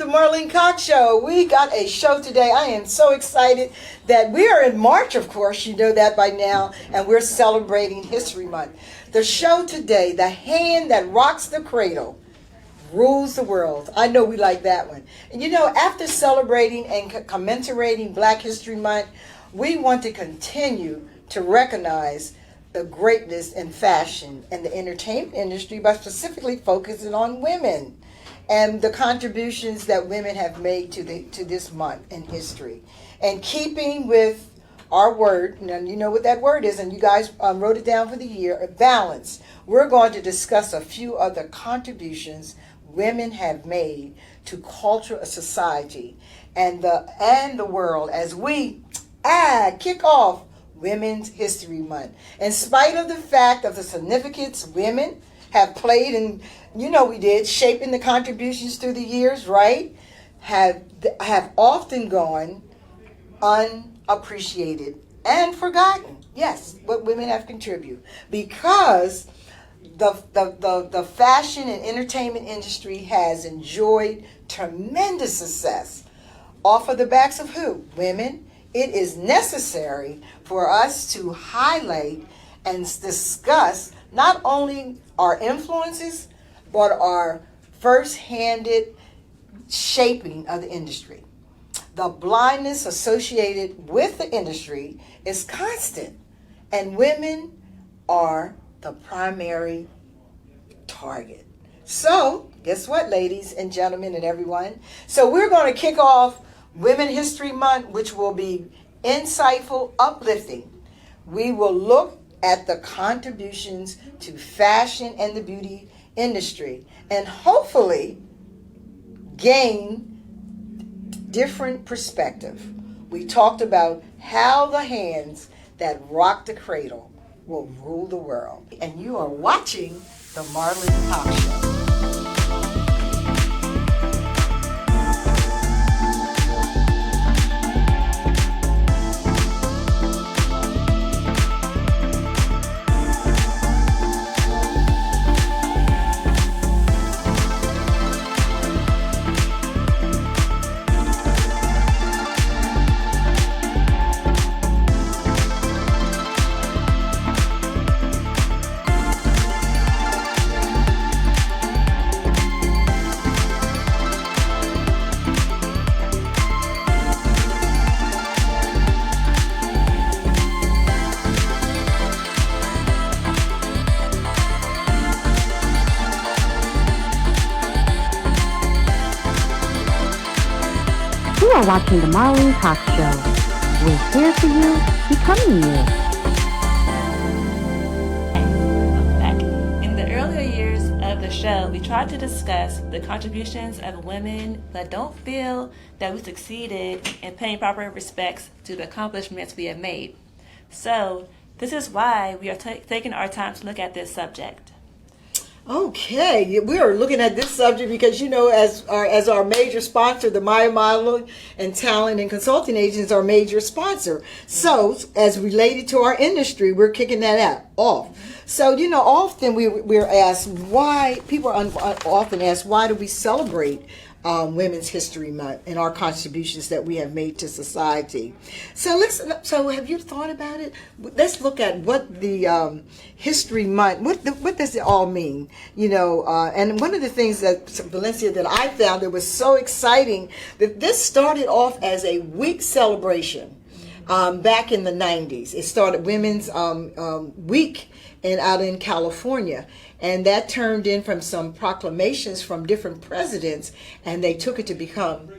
the Marlene Cox Show. We got a show today. I am so excited that we are in March, of course, you know that by now, and we're celebrating History Month. The show today, The Hand That Rocks the Cradle, Rules the World. I know we like that one. And you know, after celebrating and commemorating Black History Month, we want to continue to recognize the greatness in fashion and the entertainment industry by specifically focusing on women and the contributions that women have made to this month in history. And keeping with our word, and you know what that word is, and you guys wrote it down for the year, balance. We're going to discuss a few other contributions women have made to culture, society, and the world as we kick off Women's History Month. In spite of the fact of the significance women have played, and you know we did, shaping the contributions through the years, right? Have often gone unappreciated and forgotten. Yes, what women have contributed, because the fashion and entertainment industry has enjoyed tremendous success off of the backs of who? Women. It is necessary for us to highlight and discuss not only our influences, but our first-handed shaping of the industry. The blindness associated with the industry is constant, and women are the primary target. So, guess what, ladies and gentlemen and everyone? So we're going to kick off Women History Month, which will be insightful, uplifting. We will look at the contributions to fashion and the beauty industry and hopefully gain different perspective. We talked about how the hands that rock the cradle will rule the world. And you are watching the Marlene Cox Show. You are watching the Marlene Cox Show. We're here for you, becoming you. Back in the earlier years of the show, we tried to discuss the contributions of women that don't feel that we succeeded in paying proper respects to the accomplishments we have made. So, this is why we are taking our time to look at this subject. Okay, we are looking at this subject because, you know, as our major sponsor, the Maya Modeling and Talent and Consulting Agency is our major sponsor. So, as related to our industry, we're kicking that off. So, you know, often we're asked why, people are often asked, why do we celebrate Women's History Month and our contributions that we have made to society? So have you thought about it? Let's look at what the History Month, what does it all mean? You know, and one of the things that, Valencia, that I found that was so exciting, that this started off as a week celebration back in the 90s. It started Women's Week out in California. And that turned in from some proclamations from different presidents, and they took it to become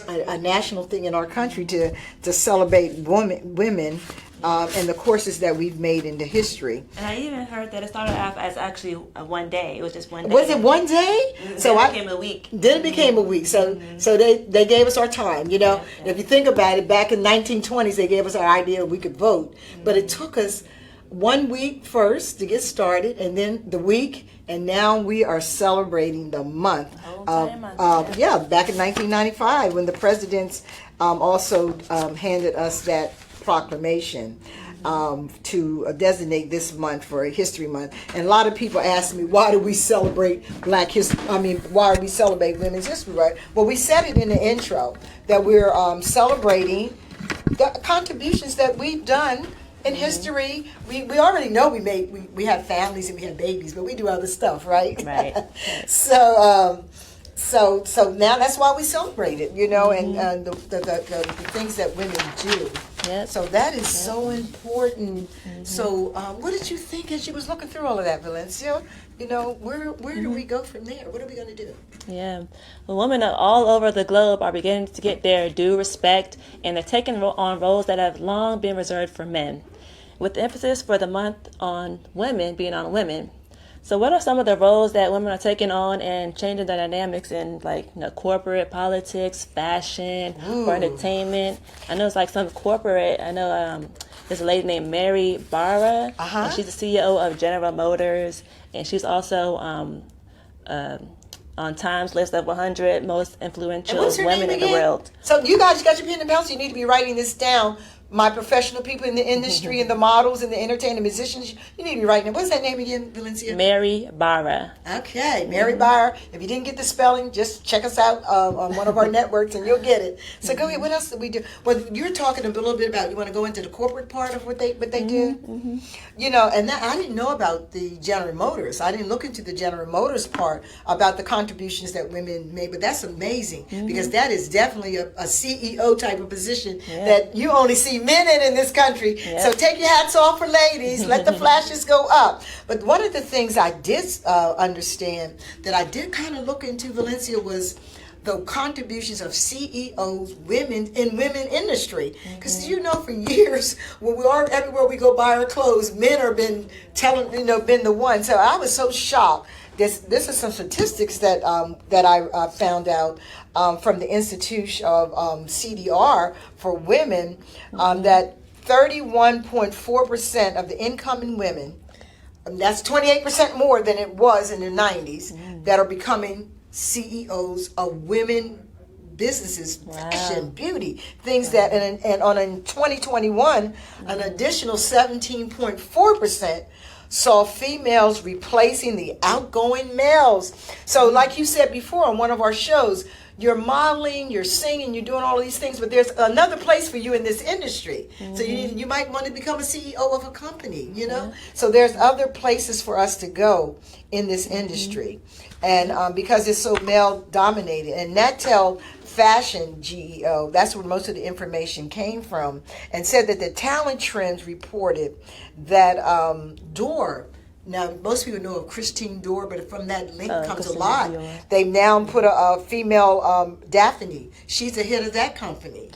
a national thing in our country to celebrate women and the courses that we've made into history. And I even heard that it started off as actually one day. It was just one day. Was it one day? So it became a week. Then it became a week. So they gave us our time. You know, if you think about it, back in 1920s, they gave us our idea we could vote, but it took us 1 week first to get started, and then the week, and now we are celebrating the month. Back in 1995 when the presidents also handed us that proclamation. to designate this month for History Month. And a lot of people ask me, why do we celebrate Black History? Why do we celebrate Women's History? Right? Well, we said it in the intro that we're celebrating the contributions that we've done in history. We already know we have families and we have babies, but we do other stuff, right? Right. So now that's why we celebrate it, and the things that women do. Yep. So that is so important. So what did you think as you was looking through all of that, Valencia? Where do we go from there? What are we going to do? Yeah. Well, women all over the globe are beginning to get their due respect, and they're taking on roles that have long been reserved for men, with the emphasis for the month on women being on women. So what are some of the roles that women are taking on and changing the dynamics in, corporate politics, fashion, or entertainment? I know it's like some corporate. I know there's a lady named Mary Barra, and she's the CEO of General Motors, and she's also on Time's list of 100 most influential women in the world. So you guys got your pen and pencil. You need to be writing this down. My professional people in the industry and the models and the entertainment musicians, you need to be writing it. What's that name again, Valencia? Mary Barra. Okay, Mary Barra. If you didn't get the spelling, just check us out on one of our networks and you'll get it. So go ahead. What else did we do? Well, you're talking a little bit about, you want to go into the corporate part of what they do? And that, I didn't know about the General Motors. I didn't look into the General Motors part about the contributions that women made, but that's amazing because that is definitely a CEO type of position that you only see men in this country. So take your hats off for ladies. Let the flashes go up. But one of the things I did understand that I did kind of look into, Valencia, was the contributions of CEOs, women in women industry. Because for years, when we are everywhere we go buy our clothes, men are been the one. So I was so shocked. This is some statistics that I found out from the Institute of CDR for women, that 31.4% of the incoming women, that's 28% more than it was in the 90s, that are becoming CEOs of women businesses, fashion, beauty, things that, and in 2021, an additional 17.4% saw females replacing the outgoing males. So like you said before on one of our shows, you're modeling, you're singing, you're doing all of these things, but there's another place for you in this industry. So you might want to become a CEO of a company, So there's other places for us to go in this industry. And because it's so male dominated. And Natel Fashion GEO, that's where most of the information came from, and said that the Talent Trends reported that Dore, now most people know of Christine Dore, but from that link comes a lot. They now put a female Daphne. She's the head of that company.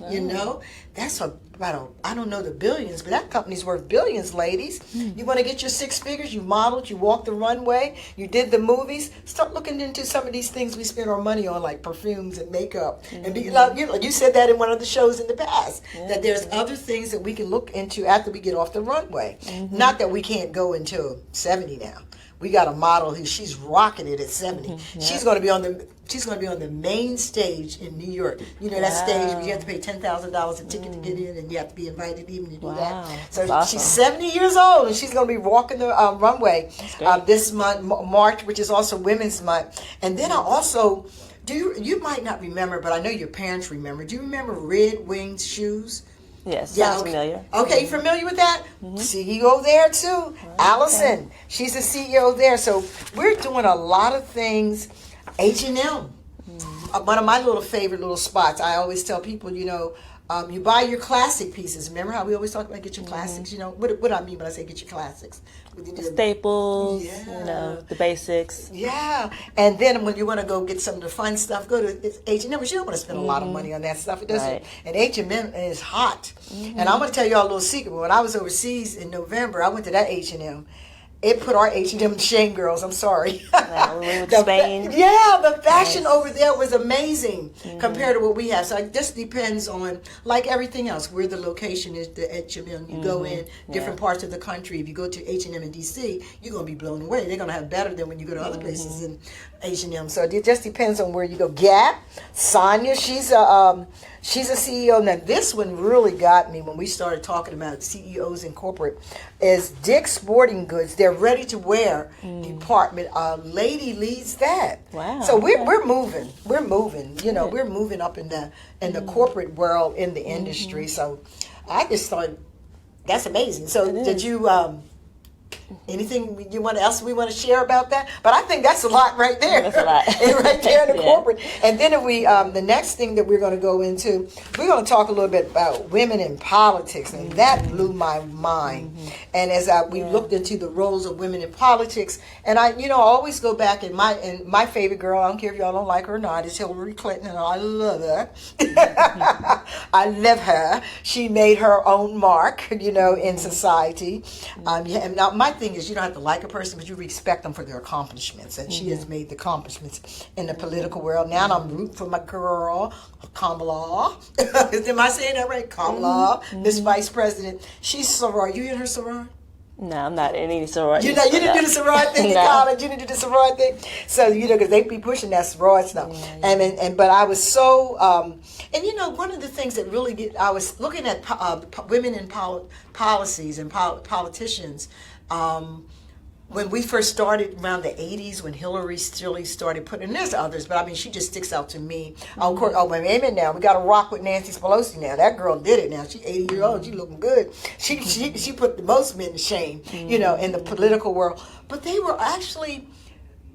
That's I don't know the billions, but that company's worth billions, ladies. You want to get your six figures, you modeled, you walked the runway, you did the movies. Start looking into some of these things we spend our money on, like perfumes and makeup. And you said that in one of the shows in the past, that there's other things that we can look into after we get off the runway. Not that we can't go until 70 now. We got a model who she's rocking it at 70. She's going to be on the main stage in New York. That stage where you have to pay $10,000 a ticket to get in, and you have to be invited even to do that. So awesome. She's 70 years old, and she's going to be walking the runway this month, March, which is also Women's Month. And then I also you might not remember, but I know your parents remember. Do you remember Red Wings shoes? Yes, sounds familiar. Okay, you familiar with that? CEO there too. Allison, she's the CEO there. So we're doing a lot of things. H&M, one of my little favorite little spots. I always tell people, you buy your classic pieces. Remember how we always talk about get your classics? What do I mean when I say get your classics? Staples, the basics. Yeah. And then when you want to go get some of the fun stuff, go to H&M. But you don't want to spend a lot of money on that stuff. It doesn't. Right. And H&M is hot. And I'm going to tell you all a little secret. When I was overseas in November, I went to that H&M. It put our H&M shame girls. I'm sorry. Spain. The fashion over there was amazing compared to what we have. So it just depends on, like everything else, where the location is. The H&M, you go in different parts of the country. If you go to H&M in DC, you're gonna be blown away. They're gonna have better than when you go to other places in H&M. So it just depends on where you go. Gap, Sonia, She's a CEO. Now, this one really got me when we started talking about CEOs in corporate. Is Dick's Sporting Goods? Their ready to wear department. A lady leads that. Wow. So we're moving. We're moving. You know, we're moving up in the corporate world, in the industry. So I just thought that's amazing. So did you? Anything you want else we want to share about that? But I think that's a lot right there. That's a lot. Right there in the corporate. And then if we, the next thing that we're going to go into, we're going to talk a little bit about women in politics, and that blew my mind. And as we looked into the roles of women in politics, and I always go back, and my favorite girl, I don't care if y'all don't like her or not, is Hillary Clinton, and I love her. I love her. She made her own mark, in society. And now my thing is, you don't have to like a person, but you respect them for their accomplishments. And she has made the accomplishments in the political world. Now I'm rooting for my girl, Kamala. Am I saying that right? Kamala, Miss Vice President. She's soror. You in her soror? No, I'm not in any sorority. You didn't do the sorority thing in college. You didn't do the sorority thing. So because they be pushing that sorority stuff. And but I was so and one of the things that really I was looking at women in policies and politicians. When we first started around the 80s, when Hillary really started putting, and there's others, but I mean, she just sticks out to me. Of course, amen now. We got to rock with Nancy Pelosi now. That girl did it now. She's 80 years old. She looking good. She put the most men to shame, in the political world. But they were actually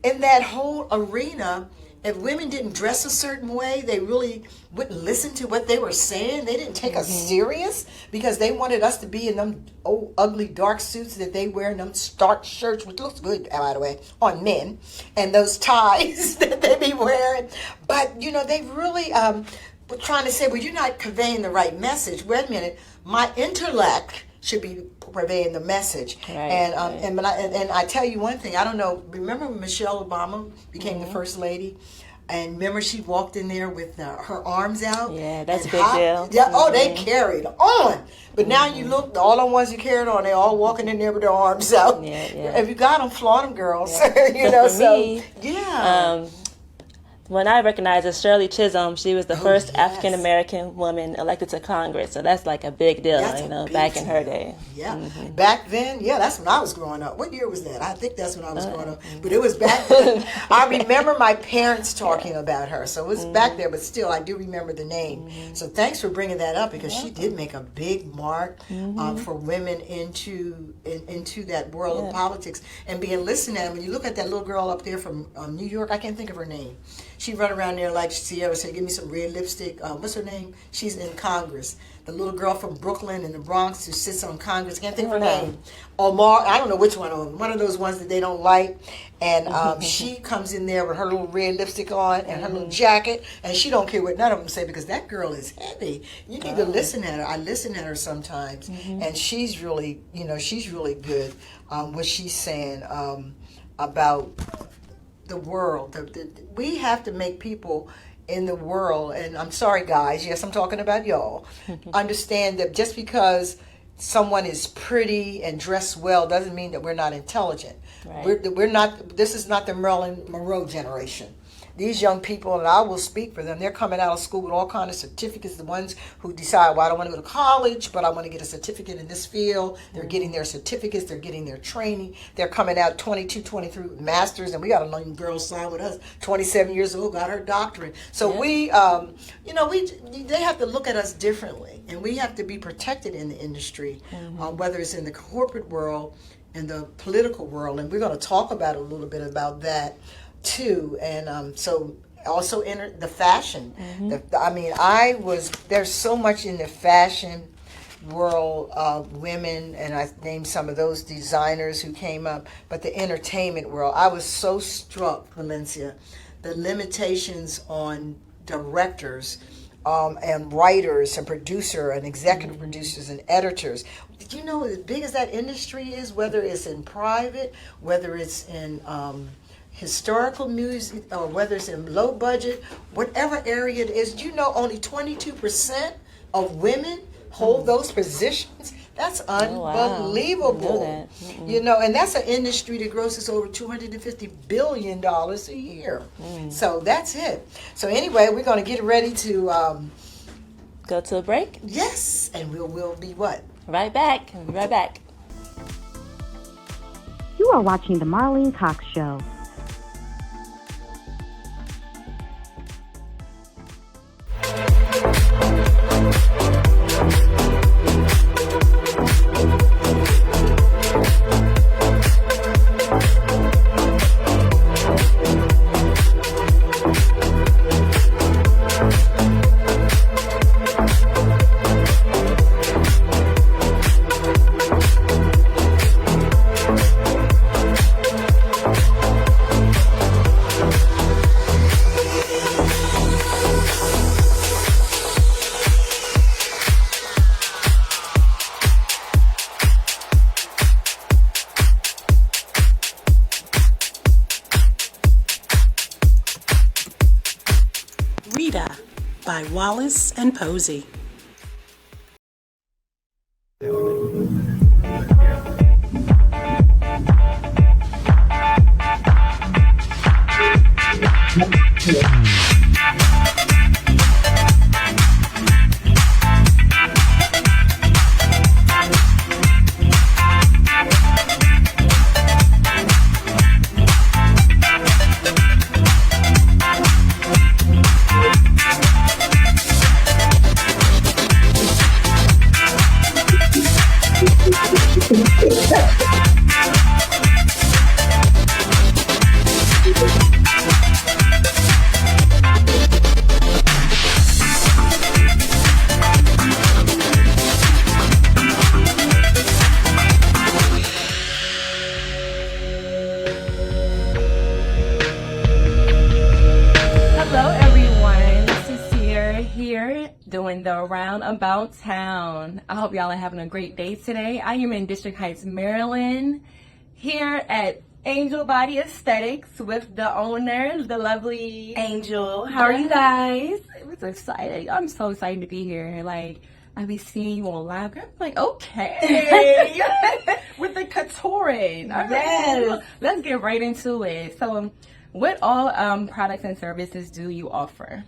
in that whole arena. If women didn't dress a certain way, they really wouldn't listen to what they were saying. They didn't take us serious because they wanted us to be in them old, ugly, dark suits that they wear, and them starch shirts, which looks good, by the way, on men, and those ties that they be wearing. But, they really were trying to say, well, you're not conveying the right message. Wait a minute. My intellect should be conveying the message. Right, and I tell you one thing, I don't know, remember when Michelle Obama became the first lady? And remember she walked in there with her arms out? Yeah, that's a big deal. Yeah, they carried on. But now you look, all the ones who carried on, they all walking in there with their arms out. Yeah. If you got them, flaunt them, girls. Yeah. When I recognize as Shirley Chisholm, she was the first African American woman elected to Congress. So that's like a big deal, back in her day. Yeah. Back then, that's when I was growing up. What year was that? I think that's when I was growing up. But it was back then. I remember my parents talking about her. So it was back there, but still, I do remember the name. So thanks for bringing that up, because she did make a big mark for women into that world of politics and being listened at. When you look at that little girl up there from New York, I can't think of her name. She run around there like Sierra said, give me some red lipstick. What's her name? She's in Congress. The little girl from Brooklyn in the Bronx who sits on Congress. Can't think of her name. Omar, I don't know which one of them. One of those ones that they don't like. And she comes in there with her little red lipstick on and her little jacket. And she don't care what none of them say, because that girl is heavy. You need to listen at her. I listen at her sometimes. And she's really, she's really good. What she's saying about the world. We have to make people in the world, and I'm sorry guys, yes, I'm talking about y'all, understand that just because someone is pretty and dressed well doesn't mean that we're not intelligent. Right. We're not. This is not the Marilyn Monroe generation. These young people, and I will speak for them, they're coming out of school with all kinds of certificates. The ones who decide, well, I don't want to go to college, but I want to get a certificate in this field. They're getting their certificates. They're getting their training. They're coming out 22, 23 with masters, and we got a young girl signed with us, 27 years old, got her doctorate. So they have to look at us differently, and we have to be protected in the industry, whether it's in the corporate world, in the political world, and we're going to talk about a little bit about that too. And so also in the fashion. There's so much in the fashion world of women, and I named some of those designers who came up, but the entertainment world, I was so struck, Valencia, the limitations on directors and writers and producer and executive producers and editors. Did you know as big as that industry is, whether it's in private, whether it's in historical music, or whether it's in low budget, whatever area it is, only 22% of women hold those positions? That's unbelievable. Wow. That. And that's an industry that grosses over $250 billion a year. So that's it. So anyway, we're going to get ready to go to a break. Yes, and we'll be what? Right back. We'll be right back. You are watching The Marlene Cox Show. Rita by Wallace and Posey. Doing the roundabout town. I hope y'all are having a great day today. I am in District Heights, Maryland, here at Angel Body Aesthetics with the owner, the lovely Angel. How are you guys? It was exciting. I'm so excited to be here. Like, I be seeing you on live. I'm like, okay, with the coutouring. Yes. Let's get right into it. So, what all products and services do you offer?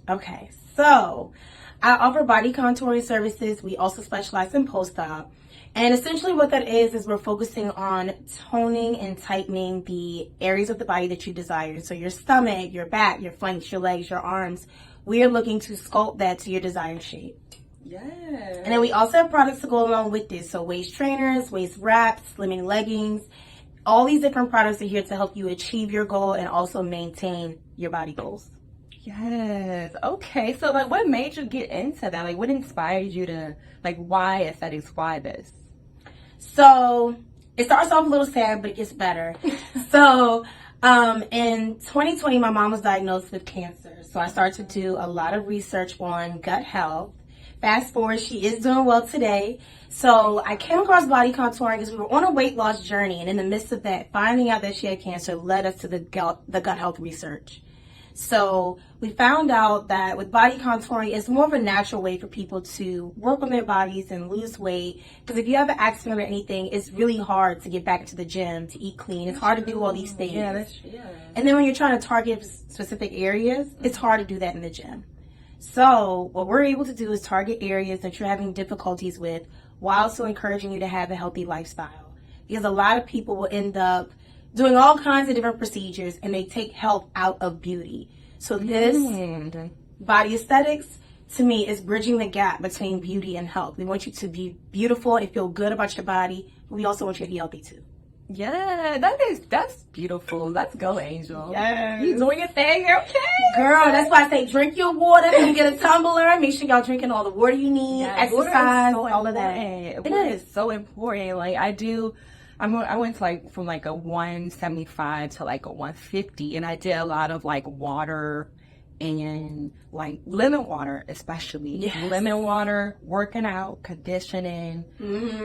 Okay, so I offer body contouring services. We also specialize in post-op. And essentially what that is we're focusing on toning and tightening the areas of the body that you desire. So your stomach, your back, your flanks, your legs, your arms. We are looking to sculpt that to your desired shape. Yeah. And then we also have products to go along with this. So waist trainers, waist wraps, slimming leggings. All these different products are here to help you achieve your goal and also maintain your body goals. Yes. Okay. So, like, what made you get into that? Like, what inspired you to, like, why aesthetics? Why this? So, it starts off a little sad, but it gets better. So, in 2020, my mom was diagnosed with cancer. So, I started to do a lot of research on gut health. Fast forward, she is doing well today. So, I came across body contouring because we were on a weight loss journey. And in the midst of that, finding out that she had cancer led us to the gut health research. So we found out that with body contouring, it's more of a natural way for people to work on their bodies and lose weight. Because if you have an accident or anything, it's really hard to get back into the gym, to eat clean. It's hard to do all these things. Yeah, And then when you're trying to target specific areas, it's hard to do that in the gym. So what we're able to do is target areas that you're having difficulties with while also encouraging you to have a healthy lifestyle. Because a lot of people will end up doing all kinds of different procedures and they take health out of beauty. So this body aesthetics, to me, is bridging the gap between beauty and health. We want you to be beautiful and feel good about your body. But we also want you to be healthy too. Yeah, that's beautiful. Let's go, Angel. Yes. You doing your thing, you're okay. Girl, that's why I say drink your water. When you get a tumbler, make sure y'all drinking all the water you need, exercise, all of that. Water is so important. Like, I went to like from like a 175 to like a 150, and I did a lot of like water and like lemon water, especially. Yes. Lemon water, working out, conditioning,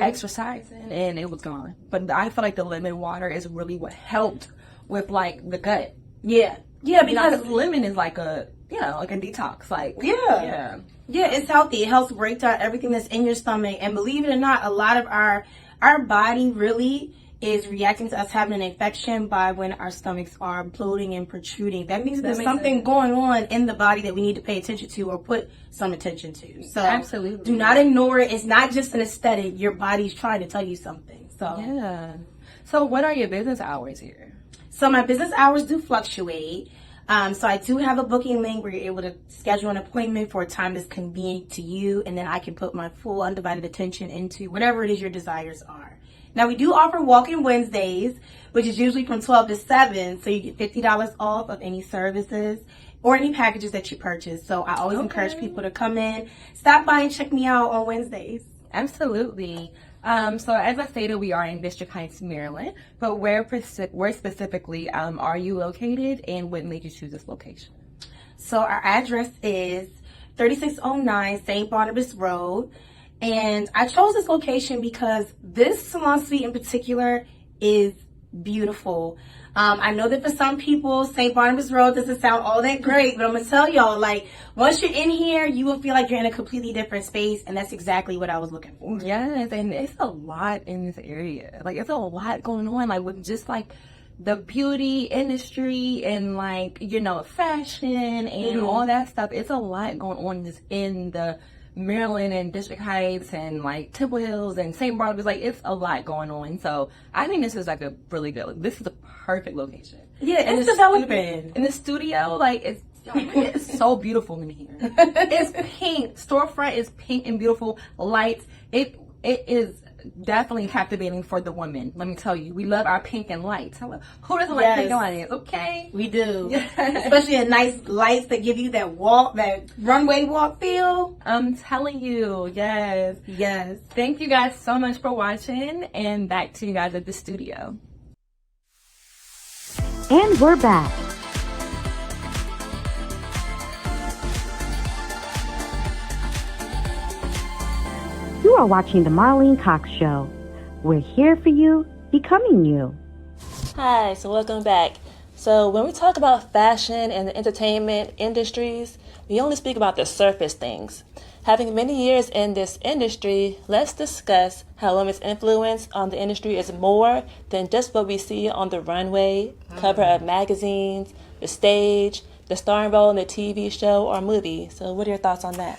exercising, and it was gone. But I feel like the lemon water is really what helped with like the gut. Yeah, Because lemon is like a, like a detox. Like, yeah, it's healthy. It helps break down everything that's in your stomach. And believe it or not, a lot of our body really is reacting to us having an infection by when our stomachs are bloating and protruding. That means there's something going on in the body that we need to pay attention to or put some attention to. So Absolutely. do not ignore it. It's not just an aesthetic. Your body's trying to tell you something. So Yeah. So what are your business hours here? So my business hours do fluctuate. So I do have a booking link where you're able to schedule an appointment for a time that's convenient to you, and then I can put my full undivided attention into whatever it is your desires are. Now we do offer walk-in Wednesdays, which is usually from 12 to 7, so you get $50 off of any services or any packages that you purchase. So I always encourage people to come in, stop by and check me out on Wednesdays. Absolutely. So as I stated, we are in District Heights, Maryland, but where specifically are you located, and what made you choose this location? So our address is 3609 St. Barnabas Road. And I chose this location because this salon suite in particular is beautiful. I know that for some people, St. Barnabas Road doesn't sound all that great, but I'm going to tell y'all, like, once you're in here, you will feel like you're in a completely different space, and that's exactly what I was looking for. Yes, and it's a lot in this area. Like, it's a lot going on, like, with just, like, the beauty industry and, like, you know, fashion and all that stuff. It's a lot going on just in the Maryland and District Heights and like Temple Hills and St. Barnabas. Like, it's a lot going on. So I think this is like a really good, this is a perfect location. Yeah, and it's developing. In the studio, like, it's so beautiful in here. It's pink. Storefront is pink and beautiful. Lights. It is definitely captivating for the women. Let me tell you, we love our pink and lights. Who doesn't like pink and lights? Okay, we do. Especially at nice lights that give you that walk, that runway walk feel. I'm telling you, yes. Thank you guys so much for watching, and back to you guys at the studio. And we're back. You are watching The Marlene Cox Show. We're here for you, becoming you. Hi, so welcome back. So when we talk about fashion and the entertainment industries, we only speak about the surface things. Having many years in this industry, let's discuss how women's influence on the industry is more than just what we see on the runway, cover of magazines, the stage, the starring role in a TV show or movie. So what are your thoughts on that?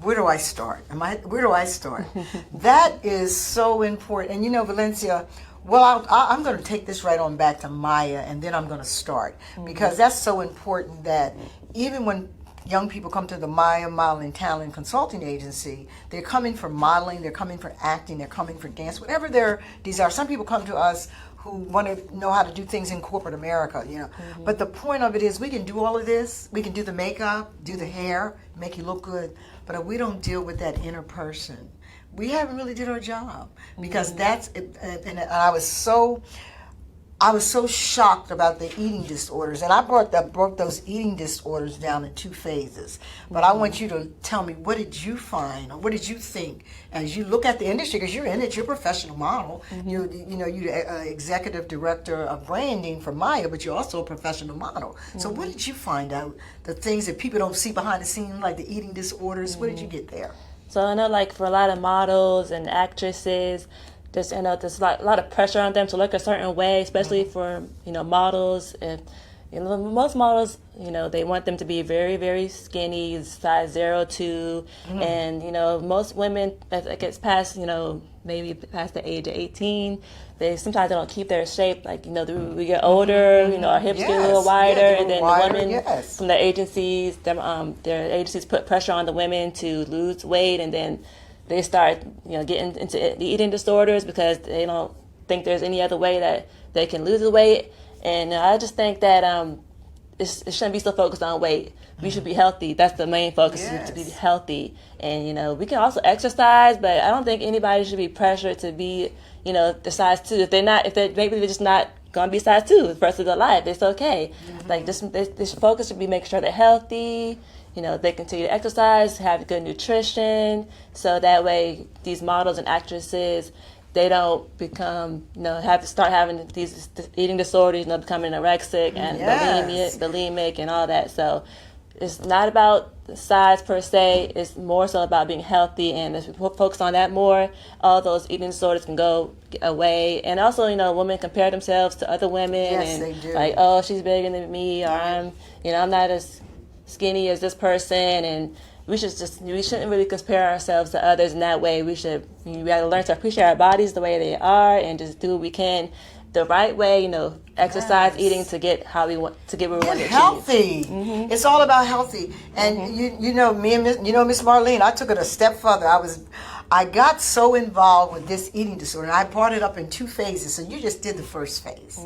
Where do I start? Where do I start? That is so important. And you know, Valencia, well, I'm going to take this right on back to Maya, and then I'm going to start. Because that's so important that even when young people come to the Maya Modeling Talent Consulting Agency, they're coming for modeling, they're coming for acting, they're coming for dance, whatever their desire. Some people come to us who want to know how to do things in corporate America, you know. But the point of it is we can do all of this. We can do the makeup, do the hair, make you look good. But if we don't deal with that inner person, we haven't really did our job. Because that's, and I was so shocked about the eating disorders. And I broke those eating disorders down in 2 phases. But I want you to tell me, what did you find, or what did you think as you look at the industry? Because you're in it, you're a professional model. You're the executive director of branding for Maya, but you're also a professional model. So what did you find out, the things that people don't see behind the scenes, like the eating disorders? What did you get there? So I know, like, for a lot of models and actresses, there's a lot of pressure on them to look a certain way, especially for, models. And, most models, they want them to be very, very skinny, size 0 and, most women, as it gets past, maybe past the age of 18, sometimes they don't keep their shape. Like, we get older, our hips get a little wider, and then the women from the agencies, their agencies put pressure on the women to lose weight, and then they start, getting into the eating disorders because they don't think there's any other way that they can lose the weight. And I just think that it shouldn't be so focused on weight. We should be healthy. That's the main focus, is to be healthy. And, we can also exercise, but I don't think anybody should be pressured to be, the size 2. Maybe they're just not going to be size 2 the rest of their life. It's okay. Like, this focus should be making sure they're healthy. They continue to exercise, have good nutrition, so that way these models and actresses, they don't become, start having these eating disorders, becoming anorexic and bulimic and all that. So it's not about size per se. It's more so about being healthy, and if we focus on that more, all those eating disorders can go away. And also, women compare themselves to other women, Yes, and they do. like, oh, she's bigger than me, or I'm not as skinny as this person, and we shouldn't really compare ourselves to others in that way. We gotta learn to appreciate our bodies the way they are, and just do what we can the right way, exercise, Yes. eating to get how we want to get where we want to achieve. Healthy. It's all about healthy. And you know me and Miss Marlene, I took it a step further. I got so involved with this eating disorder, and I brought it up in 2 phases. So you just did the first phase,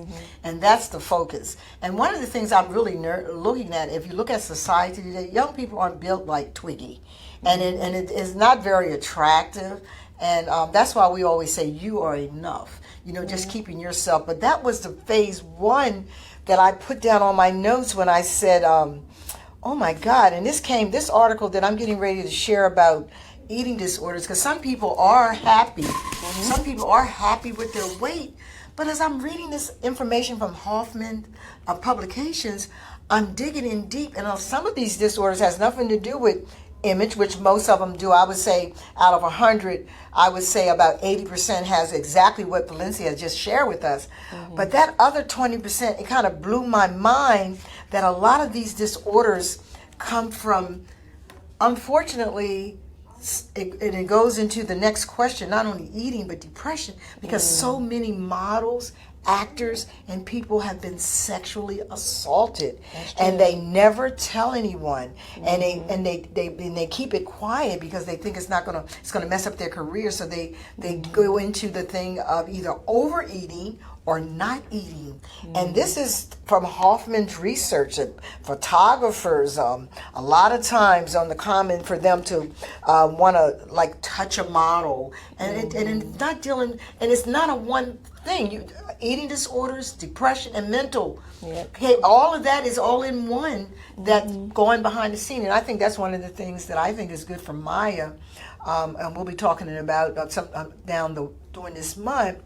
and that's the focus. And one of the things I'm really looking at, if you look at society today, young people aren't built like Twiggy, and it is not very attractive. And that's why we always say you are enough. Just keeping yourself. But that was the phase 1 that I put down on my notes when I said, oh my God. And this article that I'm getting ready to share about eating disorders, because some people are happy. Some people are happy with their weight. But as I'm reading this information from Hoffman Publications, I'm digging in deep. And some of these disorders has nothing to do with image, which most of them do. I would say out of 100, I would say about 80% has exactly what Valencia just shared with us. But that other 20%, it kind of blew my mind that a lot of these disorders come from, unfortunately, it goes into the next question, not only eating, but depression, because so many models, actors, and people have been sexually assaulted, and they never tell anyone, and they keep it quiet because they think it's gonna mess up their career. So they go into the thing of either overeating or not eating. And this is from Hoffman's research. Photographers, a lot of times on the common for them to want to like touch a model, and it's not dealing, and it's not a one thing. Eating disorders, depression, and mental. Okay, all of that is all in one. That's going behind the scene, and I think that's one of the things that I think is good for Maya, and we'll be talking about some during this month.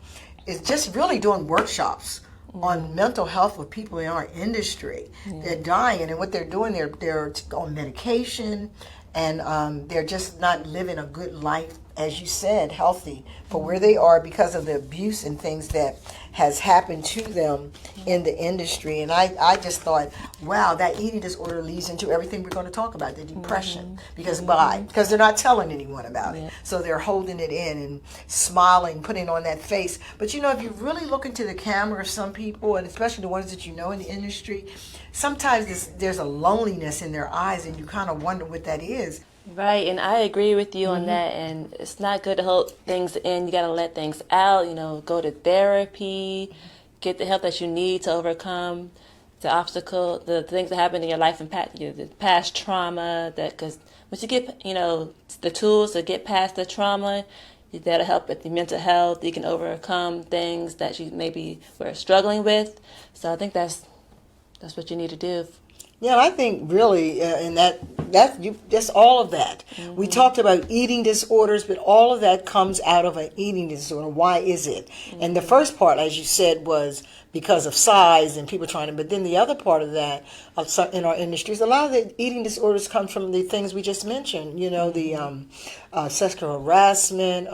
Is just really doing workshops on mental health with people in our industry. They're dying, and what they're doing, they're on medication, and they're just not living a good life, as you said, healthy for where they are because of the abuse and things that has happened to them in the industry. And I just thought, wow, that eating disorder leads into everything we're going to talk about, the depression. Because why? Because they're not telling anyone about it. So they're holding it in and smiling, putting on that face. But if you really look into the camera of some people, and especially the ones that in the industry, sometimes there's a loneliness in their eyes, and you kind of wonder what that is. Right, and I agree with you on that, and it's not good to hold things in. You got to let things out, go to therapy, get the help that you need to overcome the obstacle, the things that happen in your life, and the past trauma, because once you get, the tools to get past the trauma, that'll help with the mental health. You can overcome things that you maybe were struggling with. So I think that's what you need to do. Yeah, and I think really, and that's all of that. We talked about eating disorders, but all of that comes out of an eating disorder. Why is it? And the first part, as you said, was because of size and people trying to, but then the other part of that in our industries, a lot of the eating disorders come from the things we just mentioned, the sexual harassment,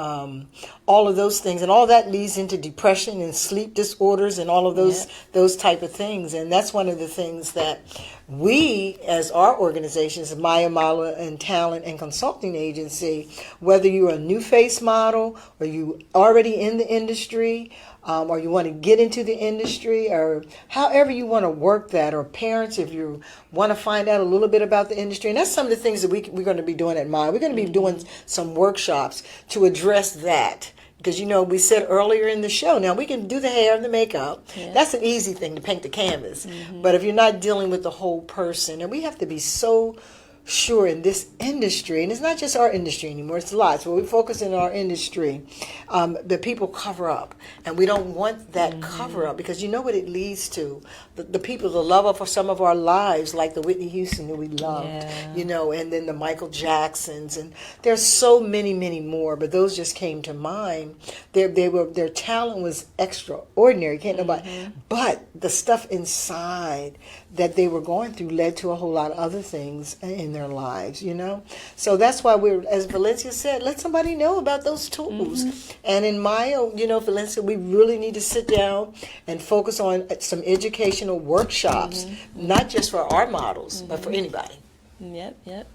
all of those things, and all that leads into depression and sleep disorders and all of those type of things. And that's one of the things that we, as our organizations, Maya Mala and Talent and Consulting Agency, whether you're a new face model or you already in the industry, or you want to get into the industry, or however you want to work that, or parents, if you want to find out a little bit about the industry. And that's some of the things that we're going to be doing at Maya. We're going to be doing some workshops to address that. Because, we said earlier in the show, now we can do the hair and the makeup. Yeah. That's an easy thing to paint the canvas. But if you're not dealing with the whole person, and we have to be so sure in this industry, and it's not just our industry anymore, it's lots, but we focus in our industry, the people cover up. And we don't want that cover up, because you know what it leads to. The people, the love of some of our lives, like the Whitney Houston that we loved, and then the Michael Jacksons, and there's so many, many more, but those just came to mind. Their talent was extraordinary, can't nobody, but the stuff inside, that they were going through led to a whole lot of other things in their lives, you know. So that's why we're, as Valencia said, let somebody know about those tools. And in Maya, you know, Valencia, we really need to sit down and focus on some educational workshops, not just for our models, but for anybody. Yep.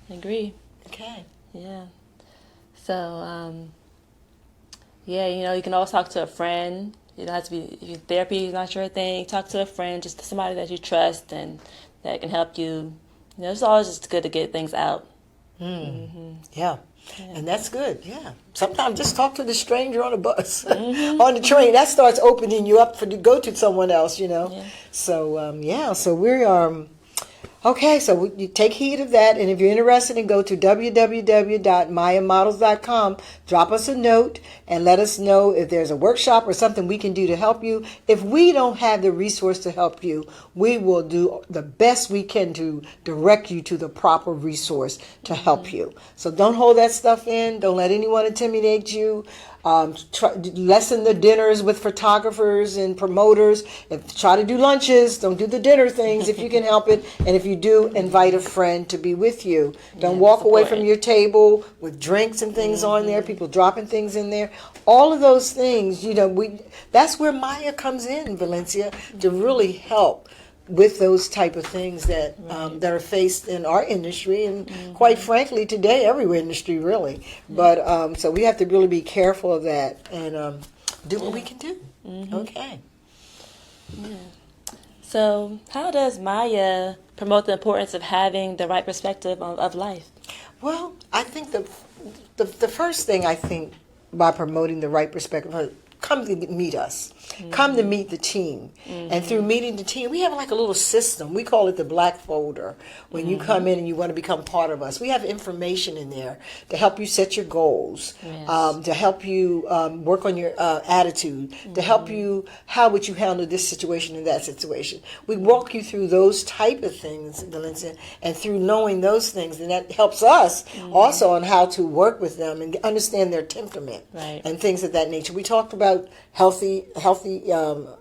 Agree. Okay. Yeah. So, yeah, you know, you can always talk to a friend. You don't have to be, if therapy is not your thing, talk to a friend, just somebody that you trust and that can help you. You know, it's always just good to get things out. Yeah. And that's good, yeah. Sometimes just talk to the stranger on the bus, on the train. That starts opening you up to go to someone else, you know. Yeah. So, so we're... Okay, so you take heed of that, and if you're interested go to www.mayamodels.com, drop us a note, and let us know if there's a workshop or something we can do to help you. If we don't have the resource to help you, we will do the best we can to direct you to the proper resource to help you. So don't hold that stuff in. Don't let anyone intimidate you. Lessen the dinners with photographers and promoters. Try to do lunches. Don't do the dinner things if you can help it. And if you do, invite a friend to be with you. Don't walk away from your table with drinks and things on there. People dropping things in there. All of those things, you know, that's where Maya comes in, Valencia, to really help with those type of things that that are faced in our industry, and quite frankly today every industry really. But so we have to really be careful of that and do what we can do. Okay. So how does Maya promote the importance of having the right perspective of life? Well, I think the first thing, I think, by promoting the right perspective, come to meet us. Come to meet the team. And through meeting the team, we have like a little system. We call it the black folder. When you come in and you want to become part of us, we have information in there to help you set your goals, to help you work on your attitude, to help you, how would you handle this situation and that situation. We walk you through those type of things, Valencia, and through knowing those things, and that helps us also on how to work with them and understand their temperament and things of that nature. We talked about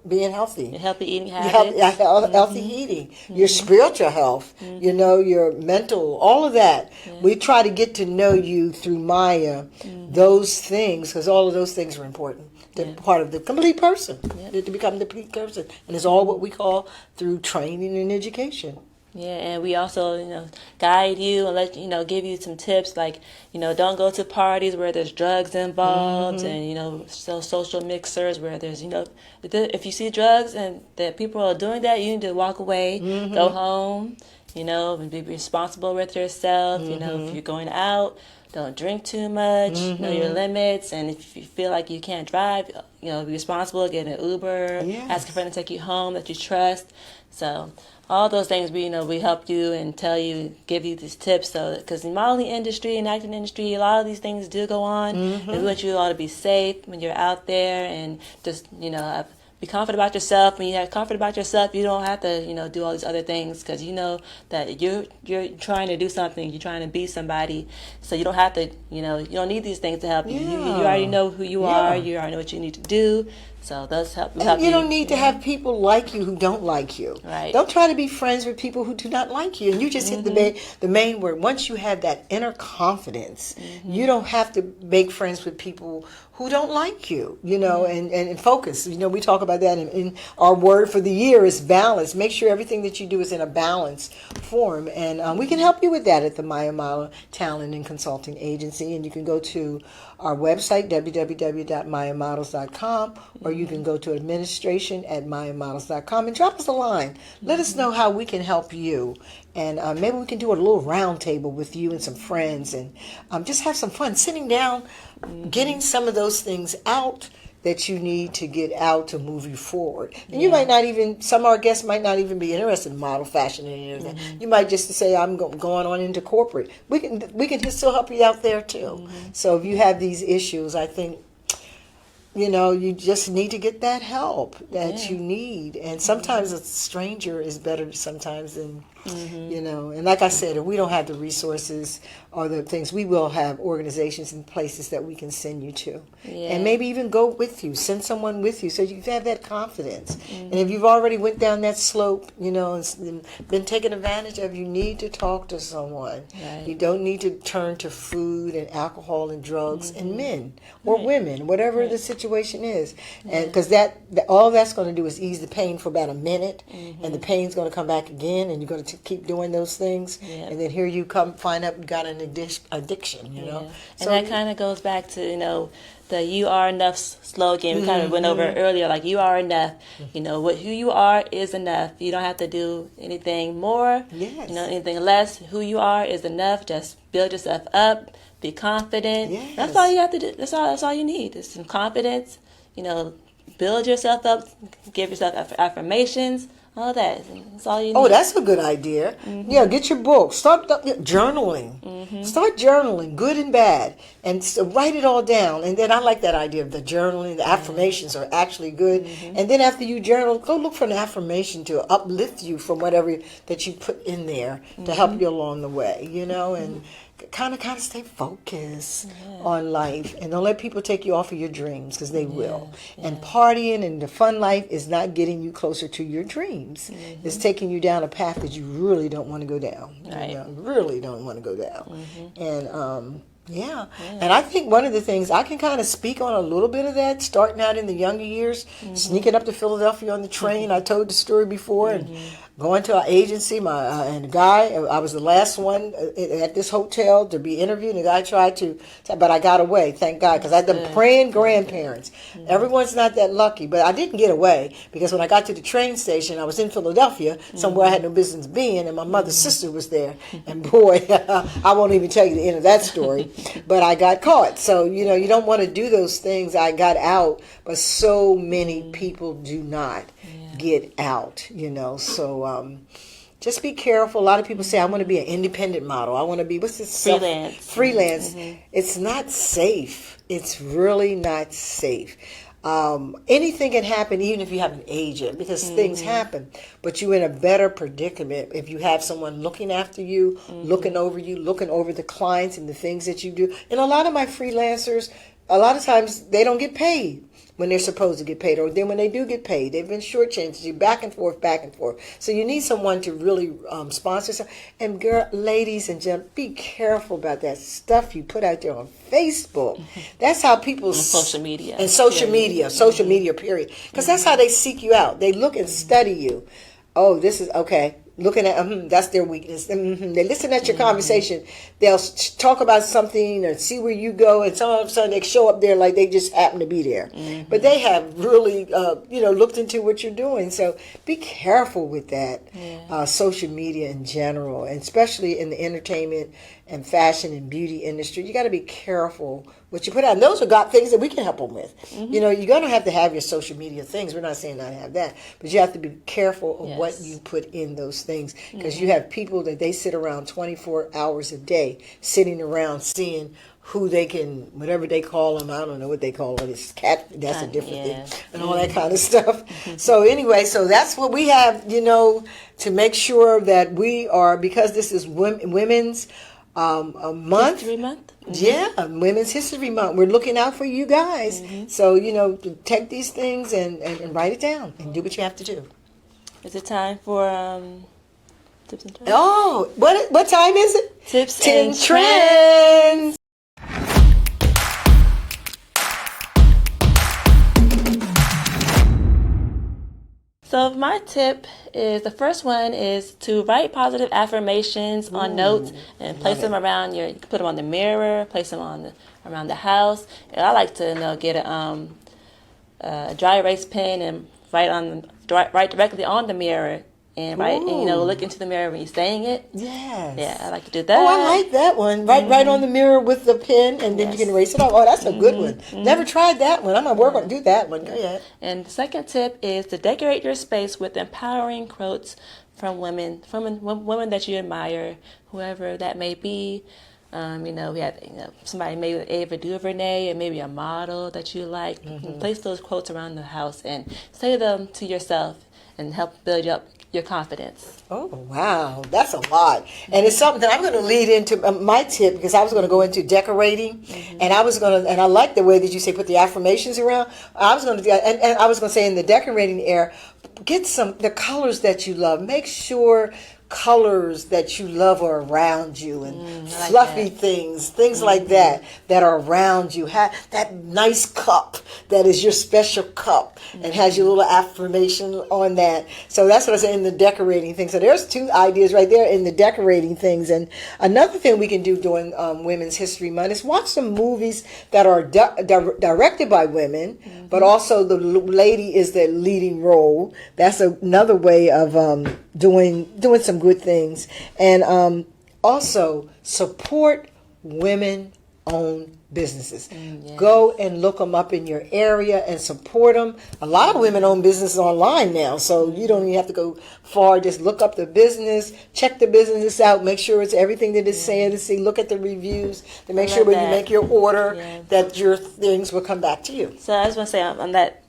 being healthy. Your healthy eating habits. Healthy eating. Your spiritual health, you know, your mental, all of that. We try to get to know you through Maya, those things, because all of those things are important. They're part of the complete person, to become the complete person. And it's all what we call through training and education. Yeah, and we also, you know, guide you and let you know, give you some tips like, you know, don't go to parties where there's drugs involved, and you know, social mixers where there's, you know, if you see drugs and that people are doing that, you need to walk away, go home, you know, and be responsible with yourself. You know, if you're going out, don't drink too much. Know your limits, and if you feel like you can't drive, you know, be responsible. Get an Uber, ask a friend to take you home that you trust. So all those things, we help you and tell you, give you these tips. So, because in the modeling industry and acting industry, a lot of these things do go on. We want you all to be safe when you're out there, and just, you know, be confident about yourself. When you have confidence about yourself, you don't have to, you know, do all these other things, because you know that you're trying to do something. You're trying to be somebody, so you don't have to, you know, you don't need these things to help you. You already know who you are. You already know what you need to do. So those help you. You don't need to have people like you who don't like you. Right. Don't try to be friends with people who do not like you. And you just hit the main word. Once you have that inner confidence, you don't have to make friends with people who don't like you, you know, and focus. You know, we talk about that in our word for the year is balance. Make sure everything that you do is in a balanced form. And we can help you with that at the Maya Model Talent and Consulting Agency. And you can go to our website, www.mayamodels.com, or you can go to administration@mayamodels.com and drop us a line. Let us know how we can help you. And maybe we can do a little round table with you and some friends, and just have some fun sitting down, getting some of those things out that you need to get out to move you forward. And you might not even, some of our guests might not even be interested in model fashion and anything. You might just say, I'm going on into corporate. We can still help you out there too. So if you have these issues, I think, you know, you just need to get that help that you need. And sometimes a stranger is better sometimes than You know, and like I said, if we don't have the resources or the things, we will have organizations and places that we can send you to. Yeah. And maybe even go with you, send someone with you so you have that confidence. And if you've already went down that slope, you know, and been taken advantage of, you need to talk to someone. Right. You don't need to turn to food and alcohol and drugs and men or women, whatever the situation is. And because all that's going to do is ease the pain for about a minute, and the pain's going to come back again, and you're going to keep doing those things, and then here you come find out you got an addiction, you know. And that kind of goes back to, you know, the "you are enough" slogan we kind of went over earlier. Like, you are enough. You know, who you are is enough. You don't have to do anything more. Yes. You know, anything less. Who you are is enough. Just build yourself up. Be confident. Yes. That's all you have to do. That's all you need is some confidence. You know, build yourself up. Give yourself affirmations. All that. That's all you need. Oh, that's a good idea. Yeah, get your book. Start journaling. Start journaling, good and bad, and write it all down. And then I like that idea of the journaling. The affirmations are actually good. And then after you journal, go look for an affirmation to uplift you from whatever that you put in there to help you along the way, you know, and kind of stay focused on life, and don't let people take you off of your dreams, because they will. And partying and the fun life is not getting you closer to your dreams. It's taking you down a path that you really don't want to go down. Right. You know, really don't want to go down. And and I think one of the things I can kind of speak on a little bit of that, starting out in the younger years, sneaking up to Philadelphia on the train. I told the story before, and going to our agency. And the guy, I was the last one at this hotel to be interviewed. And the guy tried to, but I got away, thank God, because I had them praying grandparents. Everyone's not that lucky, but I didn't get away, because when I got to the train station, I was in Philadelphia, somewhere I had no business being, and my mother's sister was there. And boy, I won't even tell you the end of that story. But I got caught. So, you know, you don't want to do those things. I got out, but so many people do not get out, you know. So just be careful. A lot of people say, I want to be an independent model. I want to be, what's this? Freelance. It's not safe. It's really not safe. Anything can happen, even if you have an agent, because things happen. But you're in a better predicament if you have someone looking after you, looking over the clients and the things that you do. And a lot of my freelancers, a lot of times they don't get paid when they're supposed to get paid, or then when they do get paid, they've been shortchanged. You back and forth. So you need someone to really sponsor some. And ladies and gentlemen, be careful about that stuff you put out there on Facebook. That's how people social media media, period. Because that's how they seek you out. They look and study you. Oh, this is okay. Looking at that's their weakness. They listen at your conversation. They'll talk about something or see where you go, and all of a sudden they show up there like they just happen to be there. But they have really, looked into what you're doing. So be careful with that. Social media in general, and especially in the entertainment and fashion and beauty industry, you got to be careful what you put out. And those are things that we can help them with. You know, you're going to have your social media things. We're not saying not to have that, but you have to be careful of what you put in those things, because you have people that they sit around 24 hours a day, sitting around seeing who they can, whatever they call them, I don't know what they call it, it's cat, that's a different thing, and all that kind of stuff. So anyway, so that's what we have, you know, to make sure that we are, because this is women's a month. History Month. Yeah, Women's History Month. We're looking out for you guys. So, you know, take these things and write it down and do what you have to do. Is it time for tips and trends? Oh, what time is it? Tips and and trends. So my tip is, the first one is to write positive affirmations on notes and place them around you can put them on the mirror, place them around the house. And I like to get a dry erase pen and write directly on the mirror and write and look into the mirror when you're saying it. Yes. Yeah, I like to do that. Oh, I like that one. Right on the mirror with the pen, and then you can erase it off. Oh, that's a good one. Never tried that one. I'm gonna work on do that one. Go ahead. And the second tip is to decorate your space with empowering quotes from women that you admire, whoever that may be. We have somebody maybe Ava DuVernay, and maybe a model that you like. And place those quotes around the house and say them to yourself and help build you up your confidence. Oh, wow. That's a lot. And it's something that I'm going to lead into my tip, because I was going to go into decorating, and I was going to, and I like the way that you say put the affirmations around. I was going to do, and I was going to say in the decorating area, get the colors that you love. Make sure colors that you love are around you, and like fluffy that. things like that are around you. Have that nice cup that is your special cup and has your little affirmation on that. So that's what I say in the decorating thing. So there's 2 ideas right there in the decorating things. And another thing we can do during Women's History Month is watch some movies that are directed by women, but also the lady is the leading role. That's another way of doing some good things. And also support women-owned businesses. Yes. Go and look them up in your area and support them. A lot of women-owned businesses online now, so you don't even have to go far. Just look up the business, check the business out, make sure it's everything that it's saying to see. Look at the reviews to make sure when you make your order that your things will come back to you. So I just want to say on that,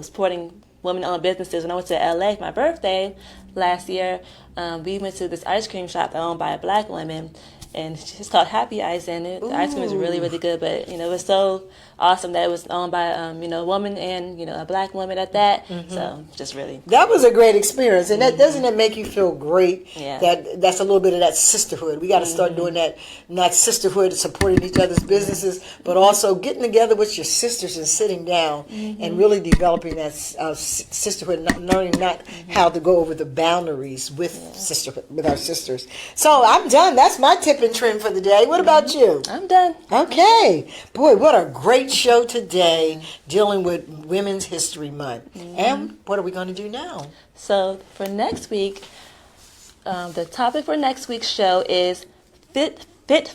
supporting women-owned businesses. When I went to LA for my birthday last year, we went to this ice cream shop owned by a black woman, and it's called Happy Ice, and the ice cream is really, really good. But it was so awesome that it was owned by a woman and a black woman at that. So just really, that was a great experience, and that doesn't that make you feel great? Yeah. That's a little bit of that sisterhood. We got to start doing that, not sisterhood, supporting each other's businesses, but also getting together with your sisters and sitting down and really developing that sisterhood, learning how to go over the boundaries with sisterhood, with our sisters. So I'm done. That's my tip and trim for the day. What about you? I'm done. Okay. Boy, what a great show today dealing with Women's History Month. And what are we going to do now? So for next week, the topic for next week's show is fit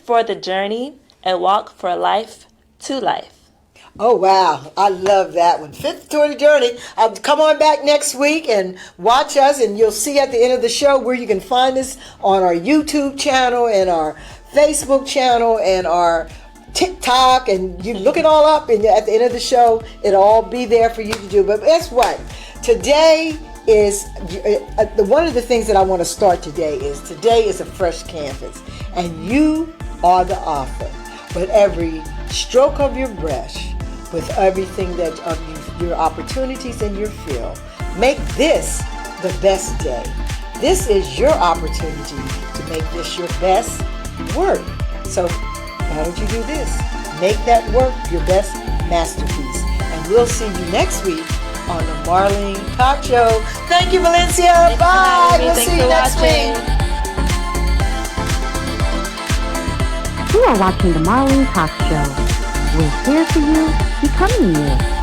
for the journey, a walk for life to life. Oh, wow. I love that one. Fit for the journey. Come on back next week and watch us, and you'll see at the end of the show where you can find us on our YouTube channel and our Facebook channel and our TikTok, and you look it all up, and at the end of the show it'll all be there for you to do. But guess what? Today is one of the things that I want to start today is a fresh canvas, and you are the author. With every stroke of your brush, with everything that of your opportunities in your field, make this the best day. This is your opportunity to make this your best work. So why don't you do this? Make that work your best masterpiece. And we'll see you next week on the Marlene Cox Show. Thank you, Valencia. Bye. We'll see you next week. You are watching the Marlene Cox Show. We're here for you, becoming you.